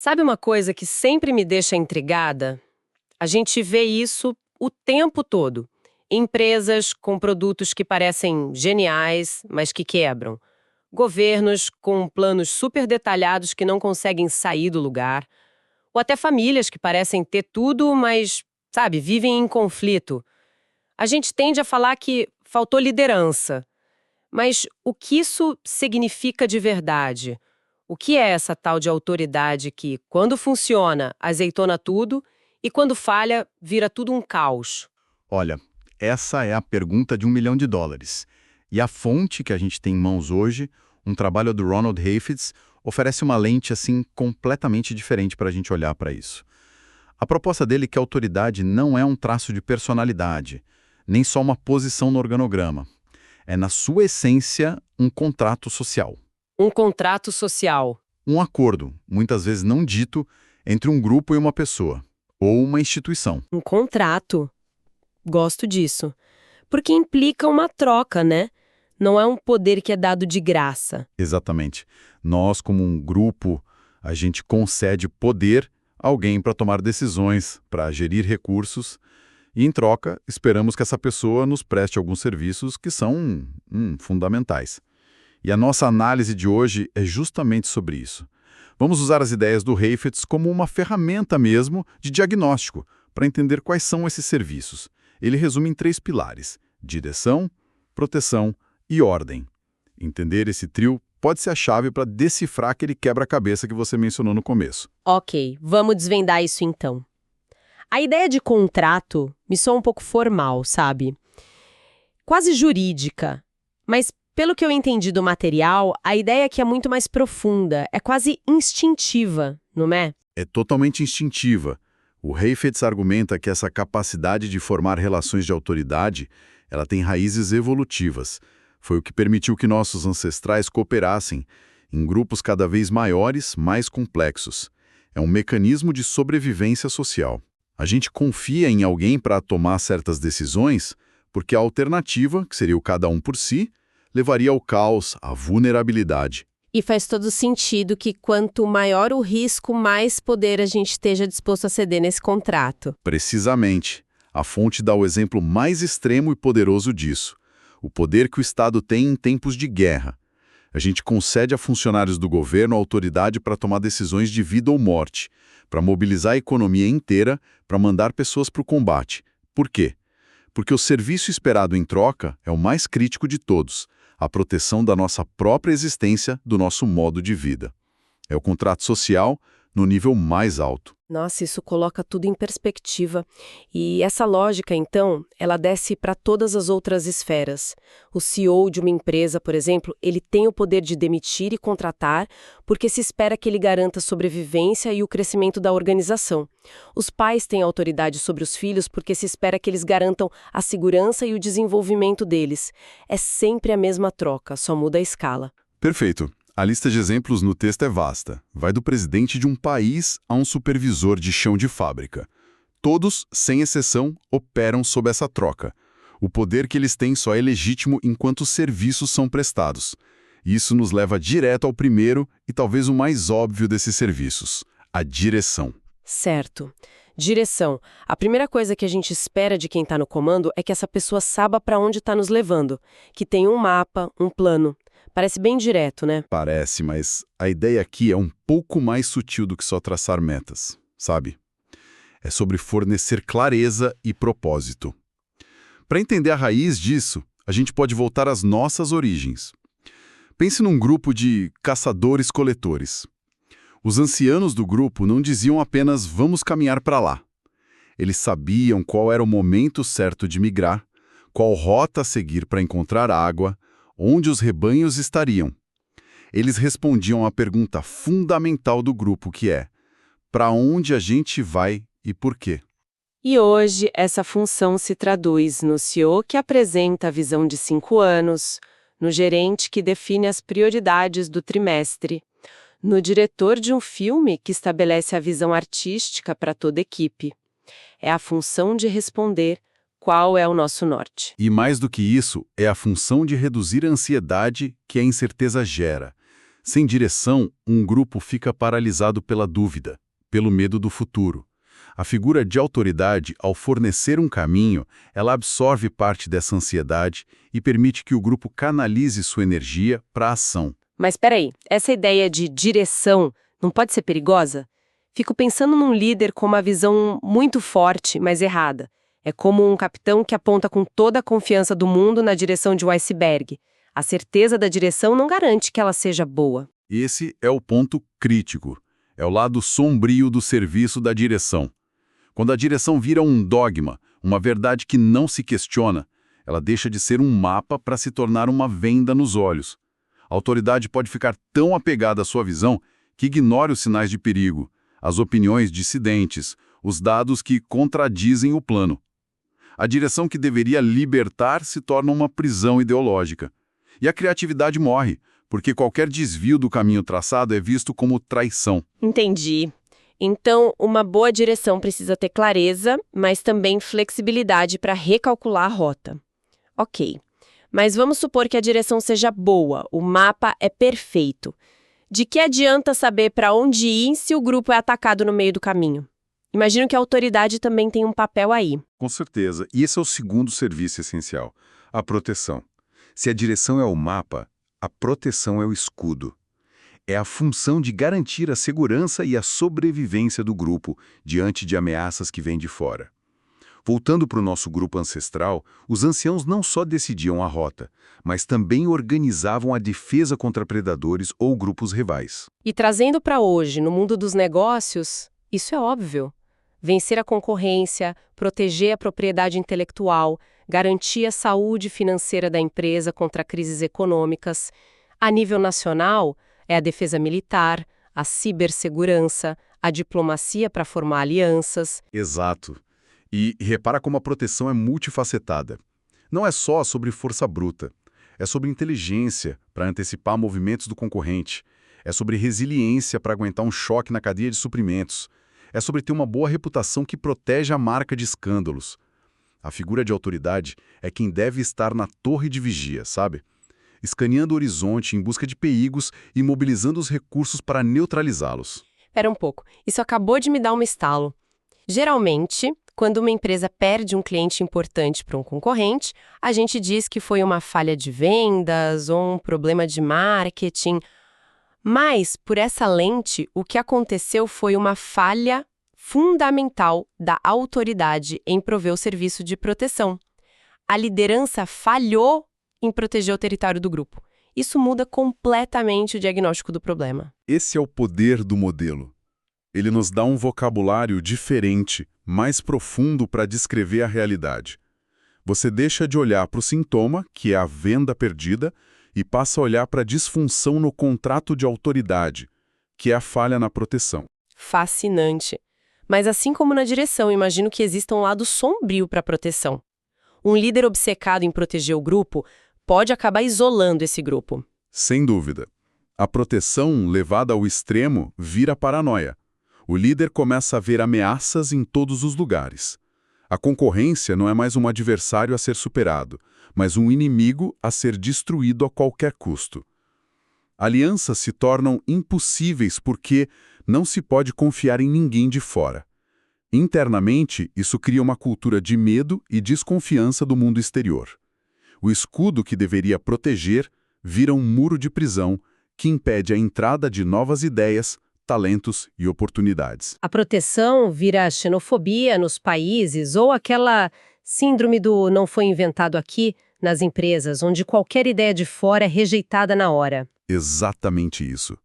Sabe uma coisa que sempre me deixa intrigada? A gente vê isso o tempo todo. Empresas com produtos que parecem geniais, mas que quebram. Governos com planos super detalhados que não conseguem sair do lugar. Ou até famílias que parecem ter tudo, mas, sabe, vivem em conflito. A gente tende a falar que faltou liderança. Mas o que isso significa de verdade? O que é essa tal de autoridade que, quando funciona, azeitona tudo e quando falha, vira tudo um caos? Olha, essa é a pergunta de US$ 1 milhão. E a fonte que a gente tem em mãos hoje, um trabalho do Ronald Heifetz, oferece uma lente assim completamente diferente para a gente olhar para isso. A proposta dele é que a autoridade não é um traço de personalidade, nem só uma posição no organograma. É, na sua essência, um contrato social. Um contrato social. Um acordo, muitas vezes não dito, entre um grupo e uma pessoa, ou uma instituição. Um contrato. Gosto disso. Porque implica uma troca, né? Não é um poder que é dado de graça. Exatamente. Nós, como um grupo, a gente concede poder a alguém para tomar decisões, para gerir recursos, e, em troca, esperamos que essa pessoa nos preste alguns serviços que são fundamentais. E a nossa análise de hoje é justamente sobre isso. Vamos usar as ideias do Heifetz como uma ferramenta mesmo de diagnóstico, para entender quais são esses serviços. Ele resume em 3 pilares: direção, proteção e ordem. Entender esse trio pode ser a chave para decifrar aquele quebra-cabeça que você mencionou no começo. Ok, vamos desvendar isso então. A ideia de contrato me soa um pouco formal, sabe? Quase jurídica. Mas, pelo que eu entendi do material, a ideia aqui é muito mais profunda, é quase instintiva, não é? É totalmente instintiva. O Heifetz argumenta que essa capacidade de formar relações de autoridade, ela tem raízes evolutivas. Foi o que permitiu que nossos ancestrais cooperassem em grupos cada vez maiores, mais complexos. É um mecanismo de sobrevivência social. A gente confia em alguém para tomar certas decisões, porque a alternativa, que seria o cada um por si, levaria ao caos, à vulnerabilidade. E faz todo sentido que quanto maior o risco, mais poder a gente esteja disposto a ceder nesse contrato. Precisamente. A fonte dá o exemplo mais extremo e poderoso disso: o poder que o Estado tem em tempos de guerra. A gente concede a funcionários do governo a autoridade para tomar decisões de vida ou morte, para mobilizar a economia inteira, para mandar pessoas para o combate. Por quê? Porque o serviço esperado em troca é o mais crítico de todos: a proteção da nossa própria existência, do nosso modo de vida. É o contrato social no nível mais alto. Nossa, isso coloca tudo em perspectiva. E essa lógica, então, ela desce para todas as outras esferas. O CEO de uma empresa, por exemplo, ele tem o poder de demitir e contratar, porque se espera que ele garanta a sobrevivência e o crescimento da organização. Os pais têm autoridade sobre os filhos porque se espera que eles garantam a segurança e o desenvolvimento deles. É sempre a mesma troca, só muda a escala. Perfeito. A lista de exemplos no texto é vasta. Vai do presidente de um país a um supervisor de chão de fábrica. Todos, sem exceção, operam sob essa troca. O poder que eles têm só é legítimo enquanto os serviços são prestados. Isso nos leva direto ao primeiro e talvez o mais óbvio desses serviços: a direção. Certo. Direção. A primeira coisa que a gente espera de quem está no comando é que essa pessoa saiba para onde está nos levando, que tenha um mapa, um plano. Parece bem direto, né? Parece, mas a ideia aqui é um pouco mais sutil do que só traçar metas, sabe? É sobre fornecer clareza e propósito. Para entender a raiz disso, a gente pode voltar às nossas origens. Pense num grupo de caçadores-coletores. Os ancianos do grupo não diziam apenas "vamos caminhar para lá". Eles sabiam qual era o momento certo de migrar, qual rota a seguir para encontrar água, onde os rebanhos estariam. Eles respondiam à pergunta fundamental do grupo, que é: para onde a gente vai e por quê? E hoje, essa função se traduz no CEO que apresenta a visão de 5 anos, no gerente que define as prioridades do trimestre, no diretor de um filme que estabelece a visão artística para toda a equipe. É a função de responder qual é o nosso norte. E mais do que isso, é a função de reduzir a ansiedade que a incerteza gera. Sem direção, um grupo fica paralisado pela dúvida, pelo medo do futuro. A figura de autoridade, ao fornecer um caminho, ela absorve parte dessa ansiedade e permite que o grupo canalize sua energia para a ação. Mas espera aí, essa ideia de direção não pode ser perigosa? Fico pensando num líder com uma visão muito forte, mas errada. É como um capitão que aponta com toda a confiança do mundo na direção de um iceberg. A certeza da direção não garante que ela seja boa. Esse é o ponto crítico. É o lado sombrio do serviço da direção. Quando a direção vira um dogma, uma verdade que não se questiona, ela deixa de ser um mapa para se tornar uma venda nos olhos. A autoridade pode ficar tão apegada à sua visão que ignora os sinais de perigo, as opiniões dissidentes, os dados que contradizem o plano. A direção que deveria libertar se torna uma prisão ideológica. E a criatividade morre, porque qualquer desvio do caminho traçado é visto como traição. Entendi. Então, uma boa direção precisa ter clareza, mas também flexibilidade para recalcular a rota. Ok. Mas vamos supor que a direção seja boa, o mapa é perfeito. De que adianta saber para onde ir se o grupo é atacado no meio do caminho? Imagino que a autoridade também tem um papel aí. Com certeza. E esse é o segundo serviço essencial, a proteção. Se a direção é o mapa, a proteção é o escudo. É a função de garantir a segurança e a sobrevivência do grupo diante de ameaças que vêm de fora. Voltando para o nosso grupo ancestral, os anciãos não só decidiam a rota, mas também organizavam a defesa contra predadores ou grupos rivais. E trazendo para hoje, no mundo dos negócios, isso é óbvio. Vencer a concorrência, proteger a propriedade intelectual, garantir a saúde financeira da empresa contra crises econômicas. A nível nacional, é a defesa militar, a cibersegurança, a diplomacia para formar alianças. Exato. E repara como a proteção é multifacetada. Não é só sobre força bruta. É sobre inteligência, para antecipar movimentos do concorrente. É sobre resiliência para aguentar um choque na cadeia de suprimentos. É sobre ter uma boa reputação que protege a marca de escândalos. A figura de autoridade é quem deve estar na torre de vigia, sabe? Escaneando o horizonte em busca de perigos e mobilizando os recursos para neutralizá-los. Espera um pouco, isso acabou de me dar um estalo. Geralmente, quando uma empresa perde um cliente importante para um concorrente, a gente diz que foi uma falha de vendas ou um problema de marketing. Mas, por essa lente, o que aconteceu foi uma falha fundamental da autoridade em prover o serviço de proteção. A liderança falhou em proteger o território do grupo. Isso muda completamente o diagnóstico do problema. Esse é o poder do modelo. Ele nos dá um vocabulário diferente, mais profundo para descrever a realidade. Você deixa de olhar para o sintoma, que é a venda perdida, e passa a olhar para a disfunção no contrato de autoridade, que é a falha na proteção. Fascinante. Mas assim como na direção, imagino que exista um lado sombrio para a proteção. Um líder obcecado em proteger o grupo pode acabar isolando esse grupo. Sem dúvida. A proteção, levada ao extremo, vira paranoia. O líder começa a ver ameaças em todos os lugares. A concorrência não é mais um adversário a ser superado, mas um inimigo a ser destruído a qualquer custo. Alianças se tornam impossíveis porque não se pode confiar em ninguém de fora. Internamente, isso cria uma cultura de medo e desconfiança do mundo exterior. O escudo que deveria proteger vira um muro de prisão que impede a entrada de novas ideias, talentos e oportunidades. A proteção vira xenofobia nos países ou aquela síndrome do não foi inventado aqui nas empresas, onde qualquer ideia de fora é rejeitada na hora. Exatamente isso.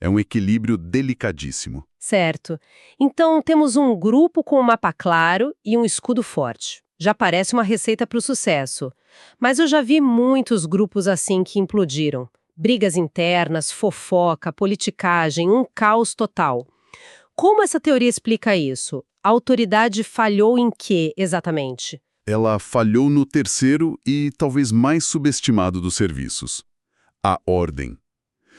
É um equilíbrio delicadíssimo. Certo. Então, temos um grupo com um mapa claro e um escudo forte. Já parece uma receita para o sucesso. Mas eu já vi muitos grupos assim que implodiram. Brigas internas, fofoca, politicagem, um caos total. Como essa teoria explica isso? A autoridade falhou em quê, exatamente? Ela falhou no terceiro e talvez mais subestimado dos serviços: a ordem.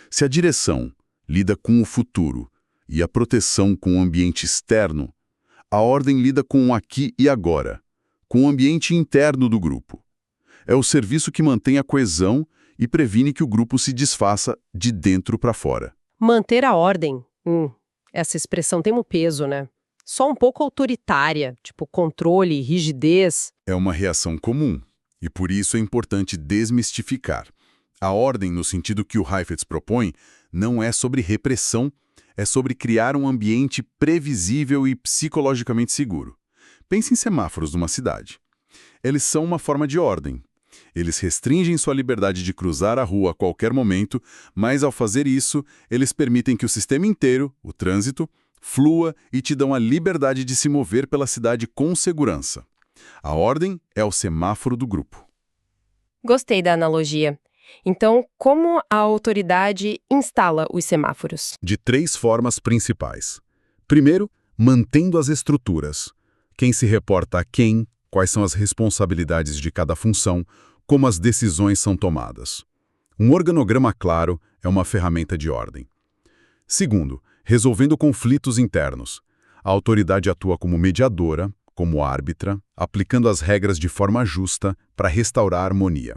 Se a direção lida com o futuro e a proteção com o ambiente externo, a ordem lida com o aqui e agora, com o ambiente interno do grupo. É o serviço que mantém a coesão e previne que o grupo se desfaça de dentro para fora. Manter a ordem. Essa expressão tem um peso, né? Só um pouco autoritária, tipo controle, rigidez. É uma reação comum, e por isso é importante desmistificar. A ordem, no sentido que o Heifetz propõe, não é sobre repressão, é sobre criar um ambiente previsível e psicologicamente seguro. Pense em semáforos numa cidade. Eles são uma forma de ordem. Eles restringem sua liberdade de cruzar a rua a qualquer momento, mas ao fazer isso, eles permitem que o sistema inteiro, o trânsito, flua e te dão a liberdade de se mover pela cidade com segurança. A ordem é o semáforo do grupo. Gostei da analogia. Então, como a autoridade instala os semáforos? De 3 formas principais. Primeiro, mantendo as estruturas. Quem se reporta a quem, quais são as responsabilidades de cada função, como as decisões são tomadas. Um organograma claro é uma ferramenta de ordem. Segundo, resolvendo conflitos internos. A autoridade atua como mediadora, como árbitra, aplicando as regras de forma justa para restaurar a harmonia.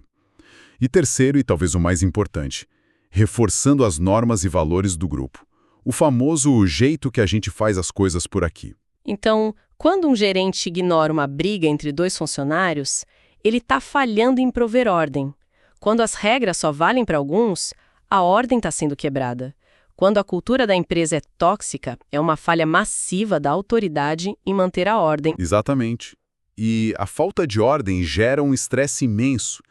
E terceiro, e talvez o mais importante, reforçando as normas e valores do grupo. O famoso jeito que a gente faz as coisas por aqui. Então, quando um gerente ignora uma briga entre 2 funcionários, ele está falhando em prover ordem. Quando as regras só valem para alguns, a ordem está sendo quebrada. Quando a cultura da empresa é tóxica, é uma falha massiva da autoridade em manter a ordem. Exatamente. E a falta de ordem gera um estresse imenso.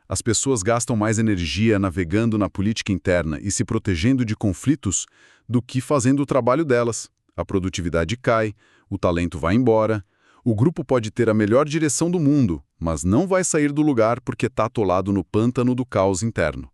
As pessoas gastam mais energia navegando na política interna e se protegendo de conflitos do que fazendo o trabalho delas. A produtividade cai, o talento vai embora. O grupo pode ter a melhor direção do mundo, mas não vai sair do lugar porque está atolado no pântano do caos interno.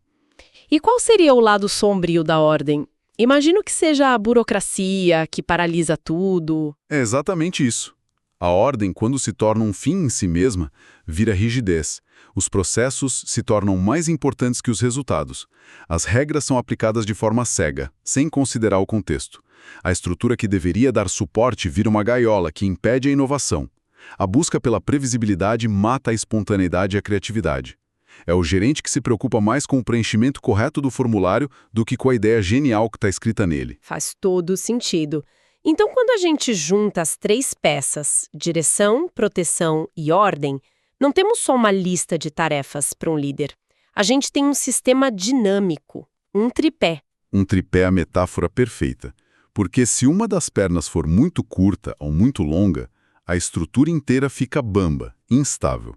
E qual seria o lado sombrio da ordem? Imagino que seja a burocracia, que paralisa tudo. É exatamente isso. A ordem, quando se torna um fim em si mesma, vira rigidez. Os processos se tornam mais importantes que os resultados. As regras são aplicadas de forma cega, sem considerar o contexto. A estrutura que deveria dar suporte vira uma gaiola que impede a inovação. A busca pela previsibilidade mata a espontaneidade e a criatividade. É o gerente que se preocupa mais com o preenchimento correto do formulário do que com a ideia genial que está escrita nele. Faz todo sentido. Então, quando a gente junta as 3 peças, direção, proteção e ordem, não temos só uma lista de tarefas para um líder. A gente tem um sistema dinâmico, um tripé. Um tripé é a metáfora perfeita. Porque se uma das pernas for muito curta ou muito longa, a estrutura inteira fica bamba, instável.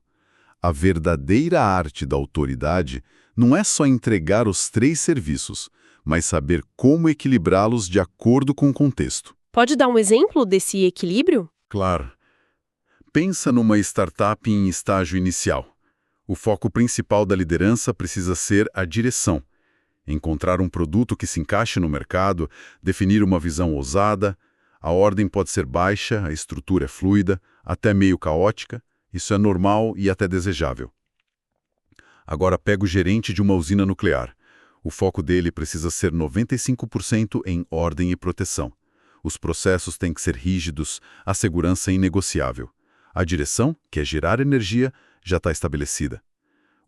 A verdadeira arte da autoridade não é só entregar os 3 serviços, mas saber como equilibrá-los de acordo com o contexto. Pode dar um exemplo desse equilíbrio? Claro. Pensa numa startup em estágio inicial. O foco principal da liderança precisa ser a direção. Encontrar um produto que se encaixe no mercado, definir uma visão ousada. A ordem pode ser baixa, a estrutura é fluida, até meio caótica. Isso é normal e até desejável. Agora pega o gerente de uma usina nuclear. O foco dele precisa ser 95% em ordem e proteção. Os processos têm que ser rígidos, a segurança é inegociável. A direção, que é gerar energia, já está estabelecida.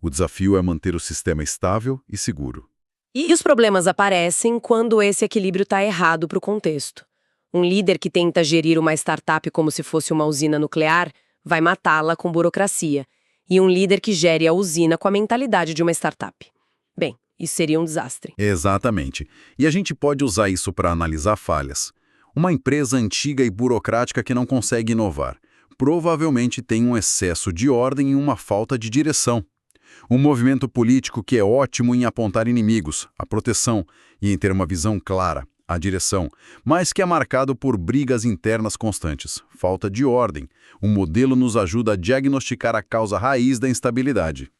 O desafio é manter o sistema estável e seguro. E os problemas aparecem quando esse equilíbrio está errado para o contexto. Um líder que tenta gerir uma startup como se fosse uma usina nuclear vai matá-la com burocracia. E um líder que gere a usina com a mentalidade de uma startup. Bem, isso seria um desastre. Exatamente. E a gente pode usar isso para analisar falhas. Uma empresa antiga e burocrática que não consegue inovar provavelmente tem um excesso de ordem e uma falta de direção. Um movimento político que é ótimo em apontar inimigos, a proteção, e em ter uma visão clara, a direção, mas que é marcado por brigas internas constantes, falta de ordem. O modelo nos ajuda a diagnosticar a causa raiz da instabilidade.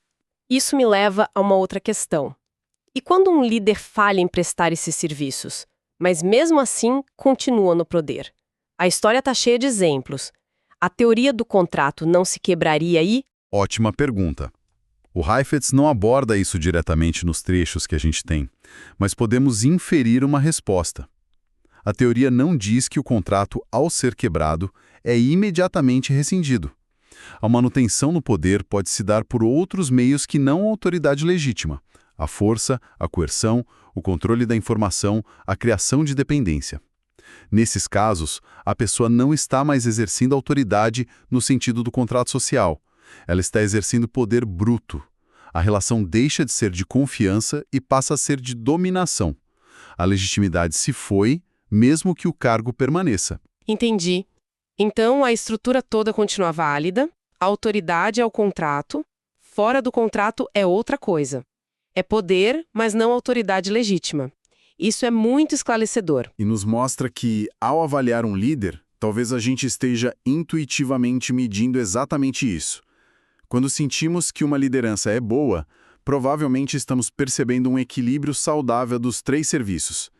Isso me leva a uma outra questão. E quando um líder falha em prestar esses serviços, mas mesmo assim continua no poder? A história está cheia de exemplos. A teoria do contrato não se quebraria aí? Ótima pergunta. O Heifetz não aborda isso diretamente nos trechos que a gente tem, mas podemos inferir uma resposta. A teoria não diz que o contrato, ao ser quebrado, é imediatamente rescindido. A manutenção no poder pode se dar por outros meios que não a autoridade legítima. A força, a coerção, o controle da informação, a criação de dependência. Nesses casos, a pessoa não está mais exercendo autoridade no sentido do contrato social. Ela está exercendo poder bruto. A relação deixa de ser de confiança e passa a ser de dominação. A legitimidade se foi, mesmo que o cargo permaneça. Entendi. Então, a estrutura toda continua válida, a autoridade é o contrato, fora do contrato é outra coisa. É poder, mas não autoridade legítima. Isso é muito esclarecedor. E nos mostra que, ao avaliar um líder, talvez a gente esteja intuitivamente medindo exatamente isso. Quando sentimos que uma liderança é boa, provavelmente estamos percebendo um equilíbrio saudável dos 3 serviços.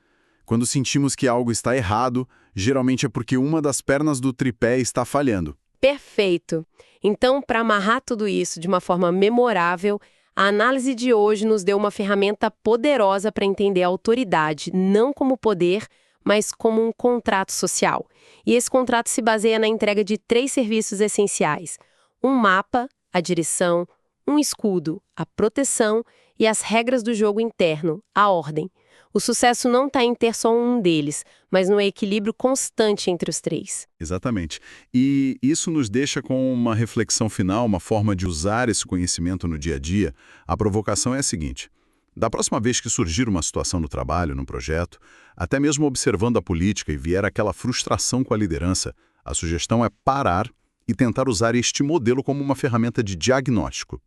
Quando sentimos que algo está errado, geralmente é porque uma das pernas do tripé está falhando. Perfeito. Então, para amarrar tudo isso de uma forma memorável, a análise de hoje nos deu uma ferramenta poderosa para entender a autoridade, não como poder, mas como um contrato social. E esse contrato se baseia na entrega de 3 serviços essenciais: um mapa, a direção, um escudo, a proteção e as regras do jogo interno, a ordem. O sucesso não está em ter só um deles, mas no equilíbrio constante entre os 3. Exatamente. E isso nos deixa com uma reflexão final, uma forma de usar esse conhecimento no dia a dia. A provocação é a seguinte: da próxima vez que surgir uma situação no trabalho, no projeto, até mesmo observando a política e vier aquela frustração com a liderança, a sugestão é parar e tentar usar este modelo como uma ferramenta de diagnóstico.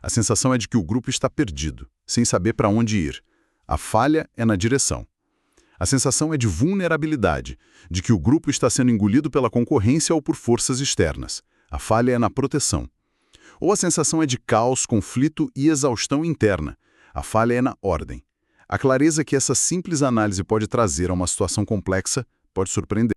A sensação é de que o grupo está perdido, sem saber para onde ir. A falha é na direção. A sensação é de vulnerabilidade, de que o grupo está sendo engolido pela concorrência ou por forças externas. A falha é na proteção. Ou a sensação é de caos, conflito e exaustão interna. A falha é na ordem. A clareza que essa simples análise pode trazer a uma situação complexa pode surpreender.